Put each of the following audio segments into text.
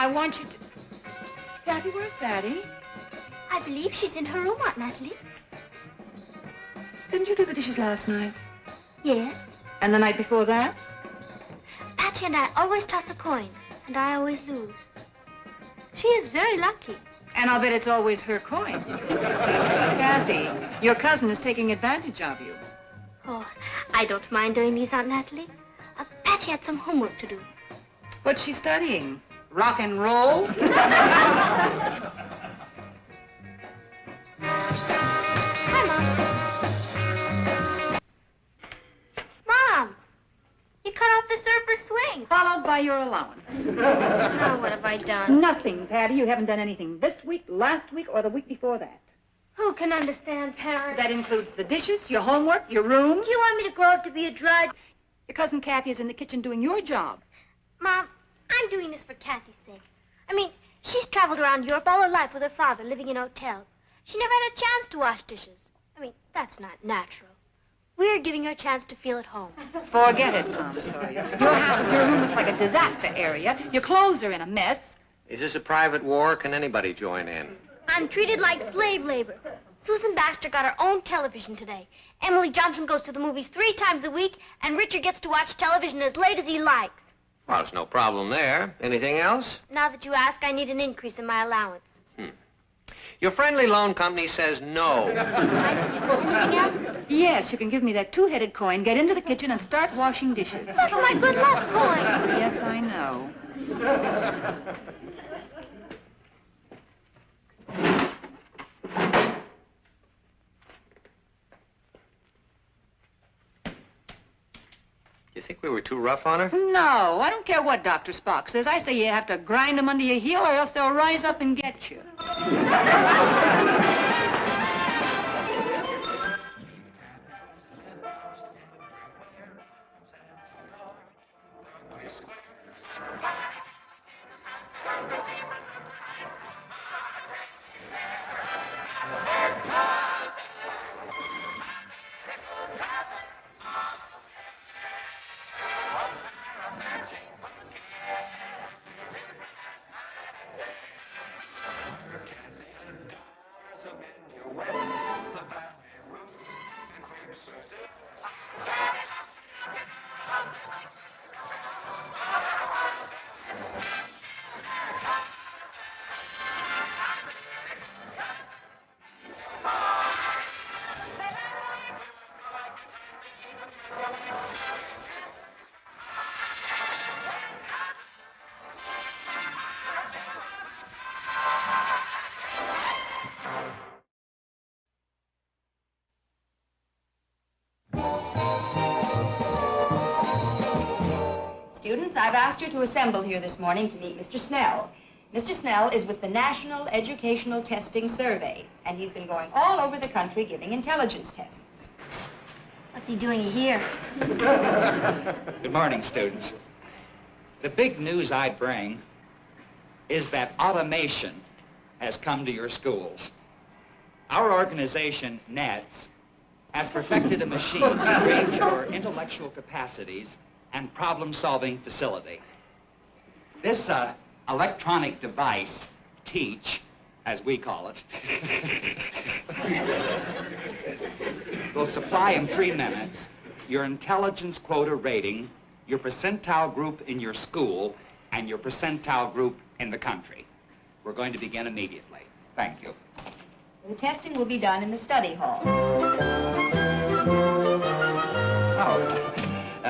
I want you to... Kathy, where's Patty? I believe she's in her room, Aunt Natalie. Didn't you do the dishes last night? Yes. And the night before that? Patty and I always toss a coin, and I always lose. She is very lucky. And I'll bet it's always her coin. Kathy, your cousin is taking advantage of you. Oh, I don't mind doing these, Aunt Natalie. Patty had some homework to do. What's she studying? Rock and roll? Hi, Mom. Mom, you cut off the surfer swing. Followed by your allowance. Now what have I done? Nothing, Patty. You haven't done anything this week, last week, or the week before that. Who can understand parents? That includes the dishes, your homework, your room. Do you want me to grow up to be a drudge? Your cousin Kathy is in the kitchen doing your job. Mom, I'm doing this for Kathy's sake. I mean, she's traveled around Europe all her life with her father, living in hotels. She never had a chance to wash dishes. I mean, that's not natural. We're giving her a chance to feel at home. Forget it, Tom Sawyer. Your half of your room looks like a disaster area. Your clothes are in a mess. Is this a private war? Can anybody join in? I'm treated like slave labor. Susan Baxter got her own television today. Emily Johnson goes to the movies 3 times a week, and Richard gets to watch television as late as he likes. Well, there's no problem there. Anything else? Now that you ask, I need an increase in my allowance. Your friendly loan company says no. I see. Anything else? Yes, you can give me that 2-headed coin, get into the kitchen, and start washing dishes. That's my good luck coin. Yes, I know. You think we were too rough on her? No, I don't care what Dr. Spock says. I say you have to grind them under your heel or else they'll rise up and get you. Students, I've asked you to assemble here this morning to meet Mr. Snell. Mr. Snell is with the National Educational Testing Survey, and he's been going all over the country giving intelligence tests. What's he doing here? Good morning, students. The big news I bring is that automation has come to your schools. Our organization, NETS, has perfected a machine to gauge your intellectual capacities and problem-solving facility. This electronic device, Teach, as we call it, will supply in 3 minutes your intelligence quota rating, your percentile group in your school, and your percentile group in the country. We're going to begin immediately. Thank you. The testing will be done in the study hall.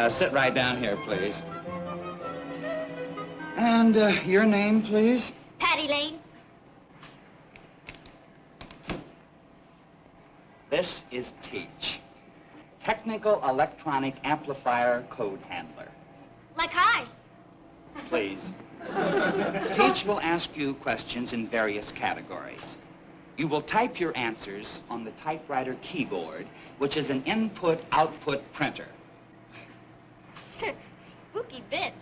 Sit right down here, please. And your name, please? Patty Lane. This is Teach, Technical Electronic Amplifier Code Handler. Like hi. Please. Teach will ask you questions in various categories. You will type your answers on the typewriter keyboard, which is an input-output printer. Spooky bit.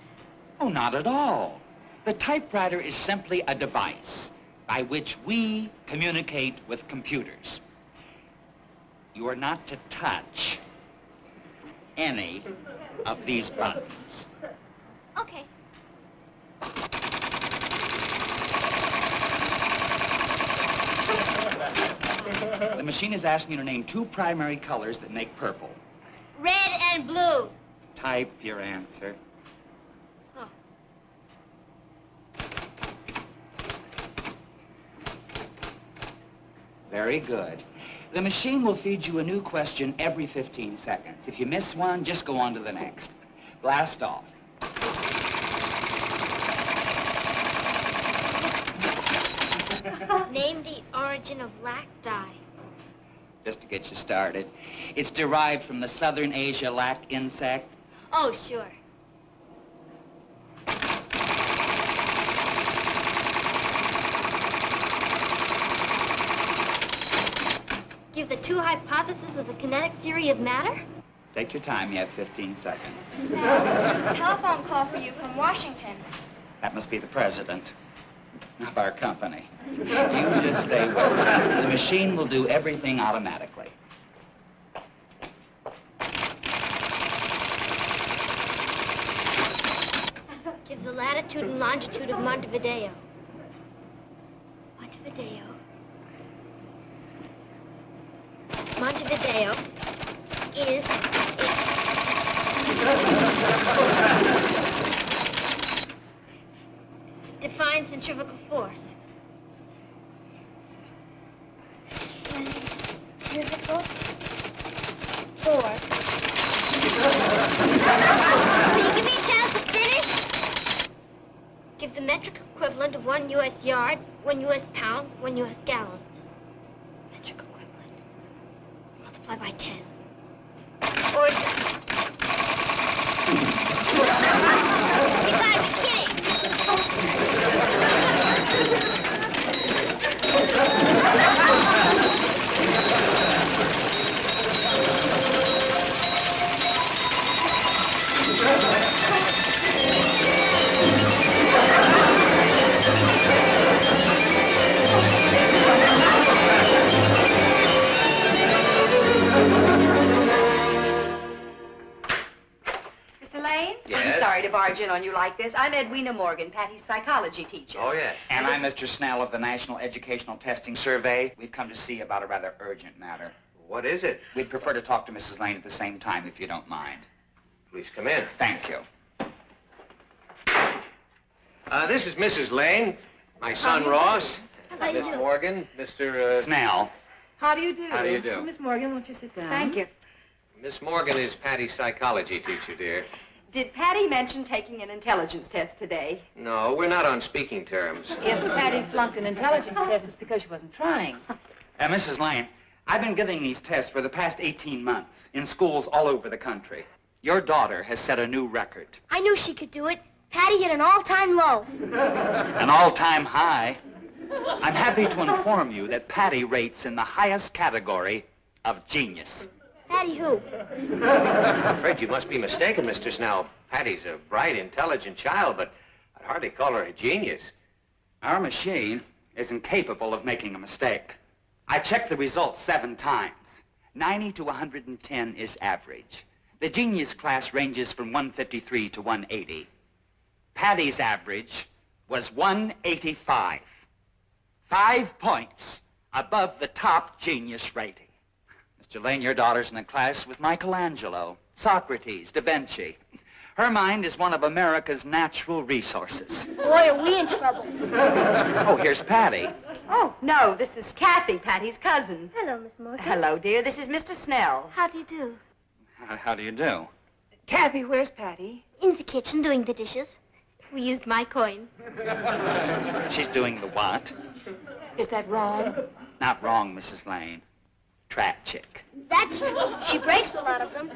Oh, not at all. The typewriter is simply a device by which we communicate with computers. You are not to touch any of these buttons. Okay. machine is asking you to name 2 primary colors that make purple. Red and blue. Type your answer. Oh. Very good. The machine will feed you a new question every 15 seconds. If you miss one, just go on to the next. Blast off. Name the origin of lac dye. Just to get you started. It's derived from the Southern Asia lac insect. Oh, sure. Give the 2 hypotheses of the kinetic theory of matter? Take your time, you have 15 seconds. Telephone call for you from Washington. That must be the president of our company. You just stay with me. The machine will do everything automatically. Give the latitude and longitude of Montevideo. Montevideo is... Define centrifugal force. Centrifugal force. Will you give me a chance to finish? Give the metric equivalent of 1 U.S. yard, 1 U.S. pound, 1 U.S. gallon. Metric equivalent. Multiply by 10. Or... You gotta be kidding! Mr. Lane? Yes? I'm sorry to barge in on you like this. I'm Edwina Morgan, Patty's psychology teacher. Oh, yes. And I'm Mr. Snell of the National Educational Testing Survey. We've come to see you about a rather urgent matter. What is it? We'd prefer to talk to Mrs. Lane at the same time, if you don't mind. Please come in. Thank you. This is Mrs. Lane, my son Ross, How do you Miss do? Morgan, Mr. Snell. How do you do? How do you do? Miss Morgan, won't you sit down? Thank you. Miss Morgan is Patty's psychology teacher, dear. Did Patty mention taking an intelligence test today? No, we're not on speaking terms. If Patty flunked an intelligence test, it's because she wasn't trying. Mrs. Lane, I've been giving these tests for the past 18 months in schools all over the country. Your daughter has set a new record. I knew she could do it. Patty hit an all-time low. An all-time high. I'm happy to inform you that Patty rates in the highest category of genius. Patty who? I'm afraid you must be mistaken, Mr. Snell. Patty's a bright, intelligent child, but I'd hardly call her a genius. Our machine is incapable of making a mistake. I checked the results 7 times. 90 to 110 is average. The genius class ranges from 153 to 180. Patty's average was 185. 5 points above the top genius rating. Mr. Lane, your daughter's in a class with Michelangelo, Socrates, Da Vinci. Her mind is one of America's natural resources. Boy, are we in trouble. Oh, here's Patty. Oh, no, this is Kathy, Patty's cousin. Hello, Miss Morgan. Hello, dear. This is Mr. Snell. How do you do? How do you do? Kathy, where's Patty? In the kitchen doing the dishes. We used my coin. She's doing the what? Is that wrong? Not wrong, Mrs. Lane. Trap chick. That's true. She breaks a lot of them.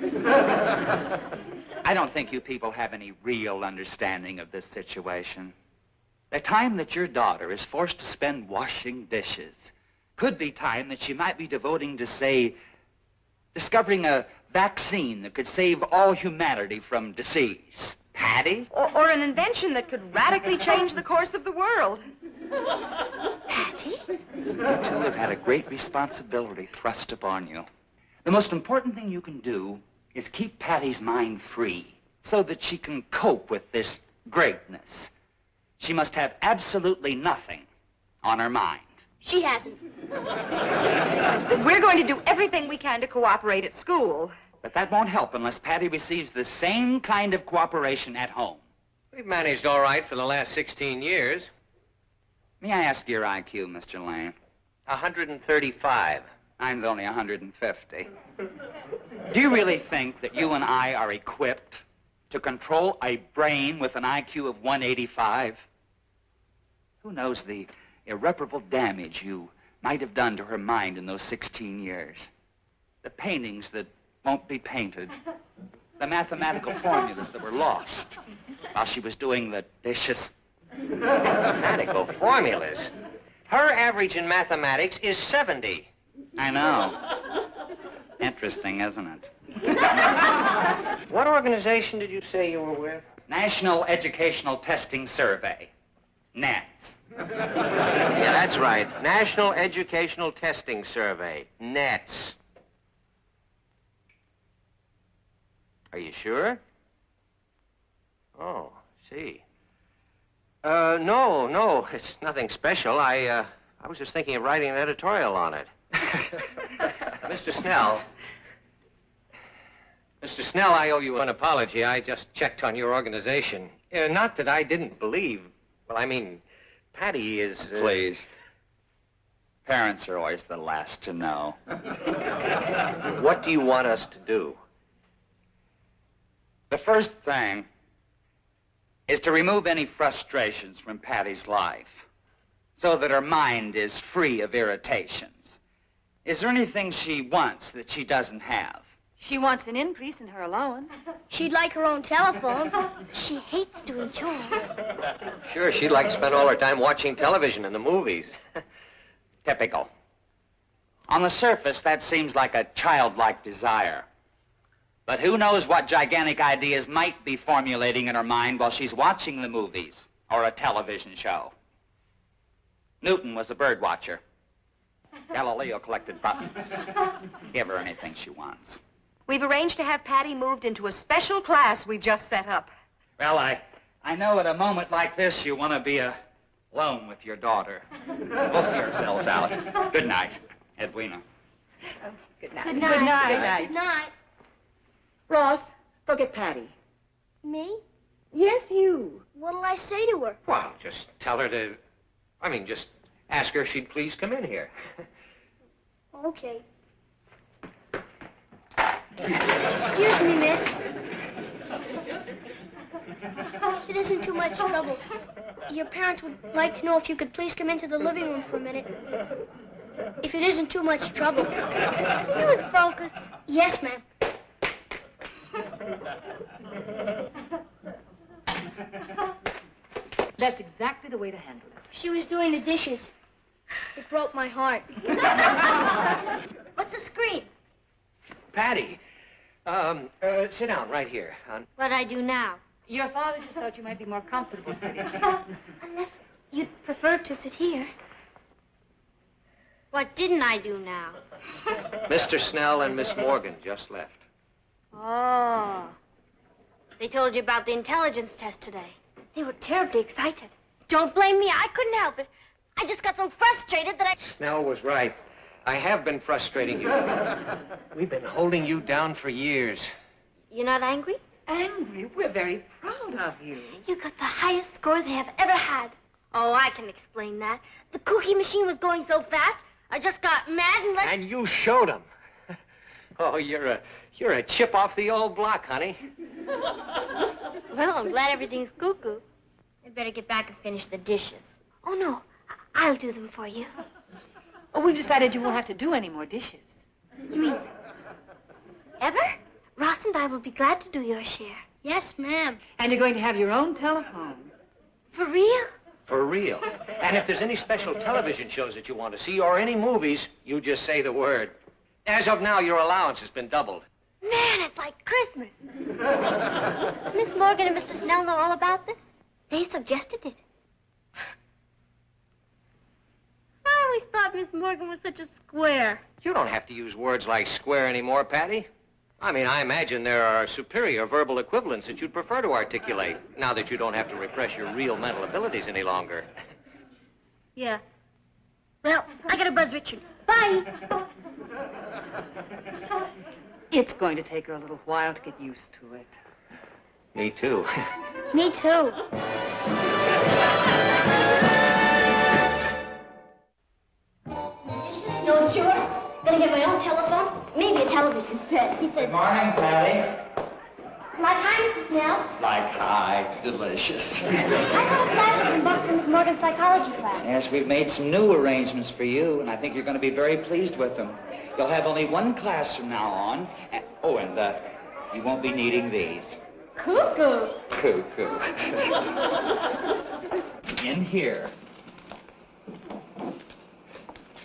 I don't think you people have any real understanding of this situation. The time that your daughter is forced to spend washing dishes could be time that she might be devoting to, say, discovering a vaccine that could save all humanity from disease. Patty? Or an invention that could radically change the course of the world. Patty? You two have had a great responsibility thrust upon you. The most important thing you can do is keep Patty's mind free so that she can cope with this greatness. She must have absolutely nothing on her mind. She hasn't. We're going to do everything we can to cooperate at school. But that won't help unless Patty receives the same kind of cooperation at home. We've managed all right for the last 16 years. May I ask your IQ, Mr. Lane? 135. Mine's only 150. Do you really think that you and I are equipped to control a brain with an IQ of 185? Who knows the irreparable damage you might have done to her mind in those 16 years? The paintings that won't be painted. The mathematical formulas that were lost while she was doing the dishes. Mathematical formulas? Her average in mathematics is 70. I know. Interesting, isn't it? What organization did you say you were with? National Educational Testing Survey. NETS. Yeah, that's right. National Educational Testing Survey. NETS. Are you sure? Oh, see. No, it's nothing special. I was just thinking of writing an editorial on it. Mr. Snell. Mr. Snell, I owe you an apology. I just checked on your organization. Not that I didn't believe. Well, I mean, Patty is... Please. Parents are always the last to know. What do you want us to do? The first thing is to remove any frustrations from Patty's life so that her mind is free of irritations. Is there anything she wants that she doesn't have? She wants an increase in her allowance. She'd like her own telephone. She hates doing chores. Sure, she'd like to spend all her time watching television and the movies. Typical. On the surface, that seems like a childlike desire. But who knows what gigantic ideas might be formulating in her mind while she's watching the movies or a television show. Newton was a bird watcher. Galileo collected buttons. Give her anything she wants. We've arranged to have Patty moved into a special class we've just set up. Well, I know at a moment like this you want to be alone with your daughter. We'll see ourselves out. Good night, Edwina. Oh, good night. Good night. Good night. Good night. Ross, go get Patty. Me? Yes, you. What'll I say to her? Well, just tell her to... just ask her if she'd please come in here. Okay. Excuse me, miss. If it isn't too much trouble, your parents would like to know if you could please come into the living room for a minute. If it isn't too much trouble. You would focus. Yes, ma'am. That's exactly the way to handle it. She was doing the dishes. It broke my heart. What's the scream? Patty, sit down right here. What'd I do now? Your father just thought you might be more comfortable sitting. Unless you'd prefer to sit here. What didn't I do now? Mr. Snell and Miss Morgan just left. Oh. They told you about the intelligence test today. They were terribly excited. Don't blame me. I couldn't help it. I just got so frustrated that I... Snell was right. I have been frustrating you. We've been holding you down for years. You're not angry? Angry? We're very proud of you. You got the highest score they have ever had. Oh, I can explain that. The cookie machine was going so fast, I just got mad and let... And you showed him. Oh, you're a chip off the old block, honey. Well, I'm glad everything's cuckoo. I'd better get back and finish the dishes. Oh, no. I'll do them for you. Oh, we've decided you won't have to do any more dishes. You mean... ever? Ross and I will be glad to do your share. Yes, ma'am. And you're going to have your own telephone. For real? For real. And if there's any special television shows that you want to see or any movies, you just say the word. As of now, your allowance has been doubled. Man, it's like Christmas. Miss Morgan and Mr. Snell know all about this? They suggested it. I always thought Miss Morgan was such a square. You don't have to use words like square anymore, Patty. I mean, I imagine there are superior verbal equivalents that you'd prefer to articulate, now that you don't have to repress your real mental abilities any longer. Yeah. Well, I gotta buzz Richard. Bye. It's going to take her a little while to get used to it. Me too. Me too. No, sure. Gonna get my own telephone, maybe a television set. He said, Good morning, Patty. like hi, Mr. Snell. Like hi, delicious. I got a flash from Buckland's Morgan psychology class. Yes, we've made some new arrangements for you, and I think you're going to be very pleased with them. You'll have only one class from now on. And, you won't be needing these. Cuckoo. Cuckoo. In here.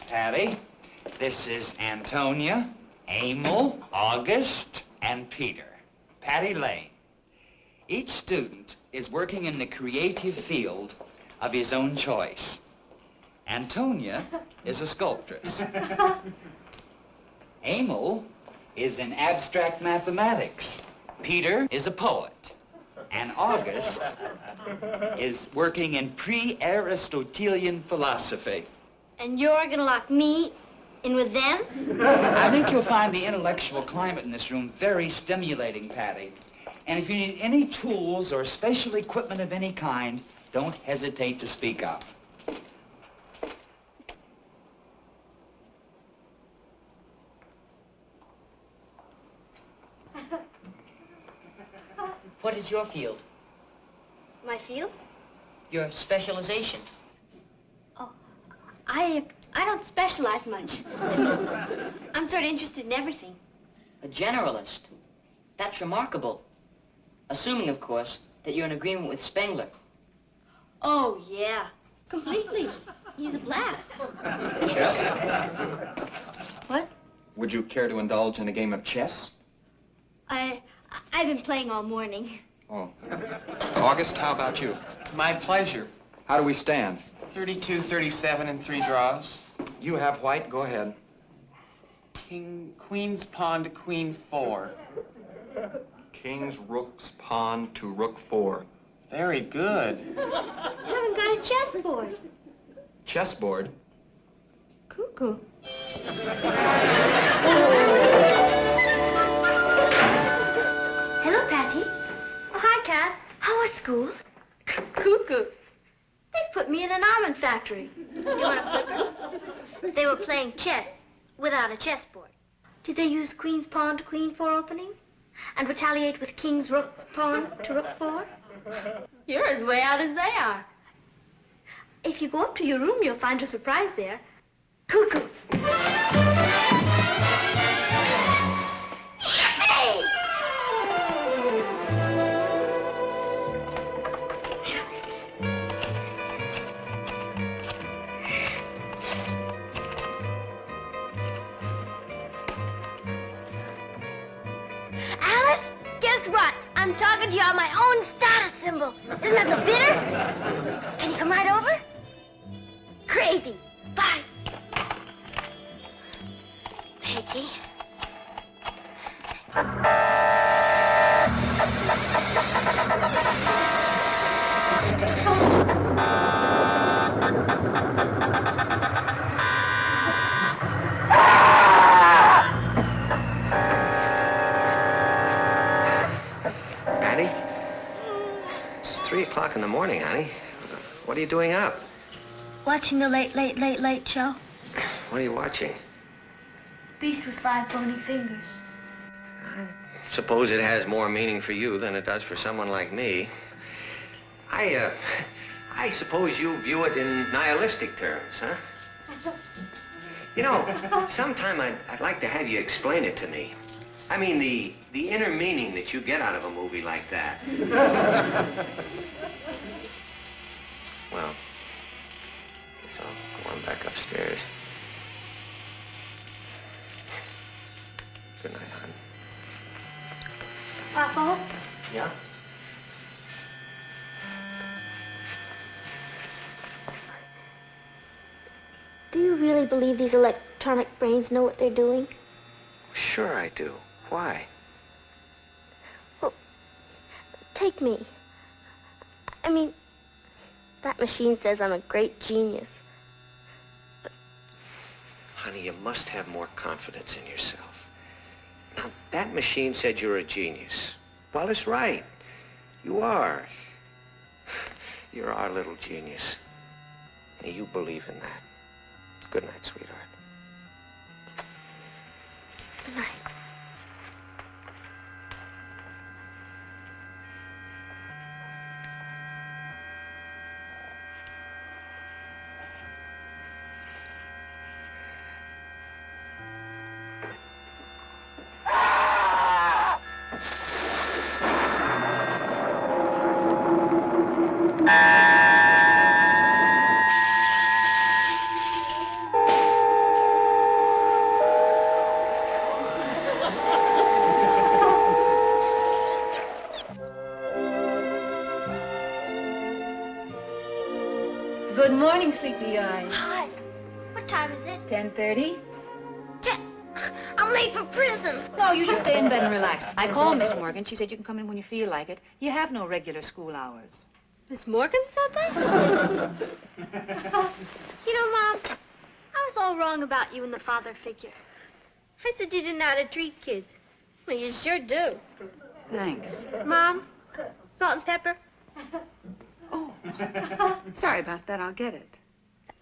Patty, this is Antonia, Emil, August, and Peter. Patty Lane. Each student is working in the creative field of his own choice. Antonia is a sculptress. Emil is in abstract mathematics. Peter is a poet. And August is working in pre-Aristotelian philosophy. And you're gonna lock me in with them? I think you'll find the intellectual climate in this room very stimulating, Patty. And if you need any tools or special equipment of any kind, don't hesitate to speak up. What is your field? My field? Your specialization? Oh, I don't specialize much. I'm sort of interested in everything. A generalist. That's remarkable. Assuming, of course, that you're in agreement with Spengler. Oh, yeah. Completely. He's a blast. Chess? What? Would you care to indulge in a game of chess? I've been playing all morning. Oh. August, how about you? My pleasure. How do we stand? 32, 37, and 3 draws. You have white. Go ahead. Queen's pawn to queen 4. King's rook's pawn to rook 4. Very good. You haven't got a chessboard. Chessboard? Cuckoo. Hello, Patty. Oh, hi, Kat. How was school? Cuckoo. They put me in an almond factory. Do you want a flipper? They were playing chess without a chessboard. Did they use queen's pawn to queen 4 opening? And retaliate with king's rook's pawn to rook 4? You're as way out as they are. If you go up to your room, you'll find a surprise there. Cuckoo. Yippee! Alice, guess what? I'm talking to you on my own status symbol. Isn't that the bitter? Can you come right over? Crazy. Bye. Peggy. Patty? It's 3 o'clock in the morning, honey. What are you doing up? Watching the late show. What are you watching? Beast with 5 bony fingers. I suppose it has more meaning for you than it does for someone like me. I suppose you view it in nihilistic terms, huh? You know, sometime I'd like to have you explain it to me. I mean, the inner meaning that you get out of a movie like that. Well, guess I'll go on back upstairs. Good night, hon. Papa? Yeah? Do you really believe these electronic brains know what they're doing? Sure I do. Why? Well, take me. I mean, that machine says I'm a great genius. But honey, you must have more confidence in yourself. Now, that machine said you're a genius. Well, it's right. You are. You're our little genius. Now, you believe in that. Good night, sweetheart. Good night. Good morning, sleepy eyes. Hi. What time is it? 10:30. I'm late for prison. No, you just stay in bed and relax. I called Miss Morgan. She said you can come in when you feel like it. You have no regular school hours. Miss Morgan said that? You know, Mom, I was all wrong about you and the father figure. I said you didn't know how to treat kids. Well, you sure do. Thanks. Mom, salt and pepper? Oh, sorry about that. I'll get it.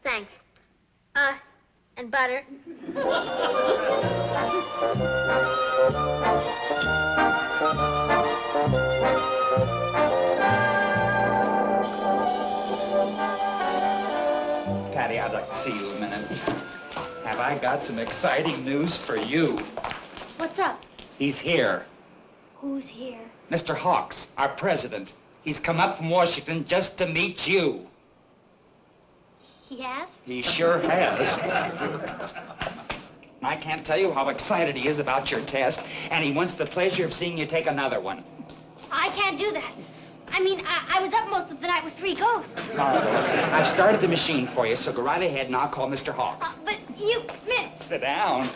Thanks. And butter. Patty, I'd like to see you a minute. Have I got some exciting news for you? What's up? He's here. Who's here? Mr. Hawks, our president. He's come up from Washington just to meet you. He has? He sure has. I can't tell you how excited he is about your test, and he wants the pleasure of seeing you take another one. I can't do that. I mean, I was up most of the night with 3 ghosts. All right, well, listen, I've started the machine for you, so go right ahead and I'll call Mr. Hawks. But you, Sit down.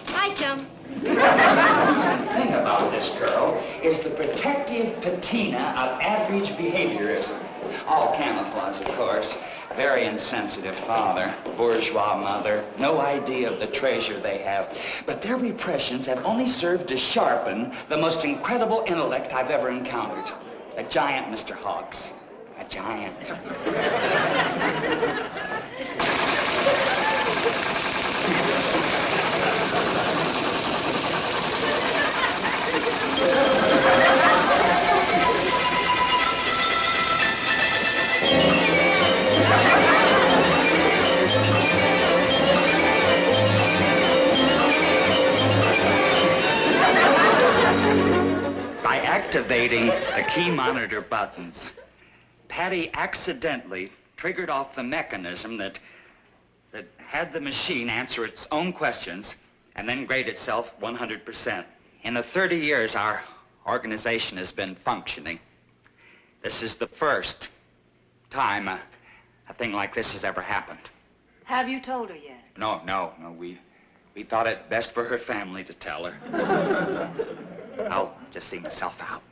Hi, chum. The thing about this girl is the protective patina of average behaviorism. All camouflage, of course. Very insensitive father, bourgeois mother, no idea of the treasure they have. But their repressions have only served to sharpen the most incredible intellect I've ever encountered. A giant, Mr. Hawks. A giant. By activating the key monitor buttons, Patty accidentally triggered off the mechanism that had the machine answer its own questions and then grade itself 100%. In the 30 years our organization has been functioning, this is the first time a thing like this has ever happened. Have you told her yet? No. We thought it best for her family to tell her. I'll just see myself out.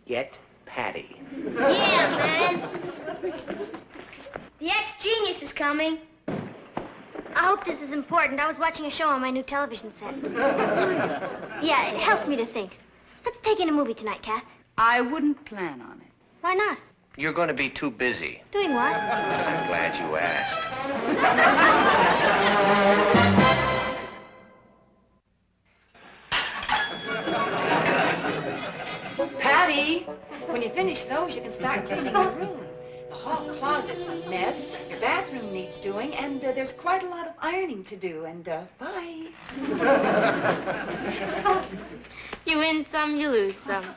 Get Patty. Yeah, man. The ex-genius is coming. I hope this is important. I was watching a show on my new television set. Yeah, it helps me to think. Let's take in a movie tonight, Kath. I wouldn't plan on it. Why not? You're going to be too busy. Doing what? I'm glad you asked. Patty, when you finish those, you can start cleaning your room. The hall closet's a mess, your bathroom needs doing, and there's quite a lot of ironing to do, and bye. You win some, you lose some.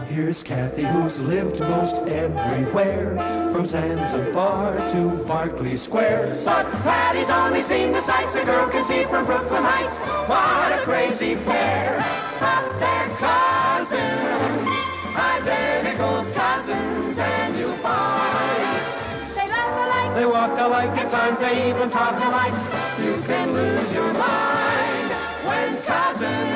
Here's Miss Kathy, who's lived most everywhere, from Zanzibar to Berkeley Square. But Patty's only seen the sights a girl can see from Brooklyn Heights. What a crazy pair, top their cousins, identical cousins, and you'll find They laugh alike. they walk alike, at times they even talk alike. You can lose your mind when cousins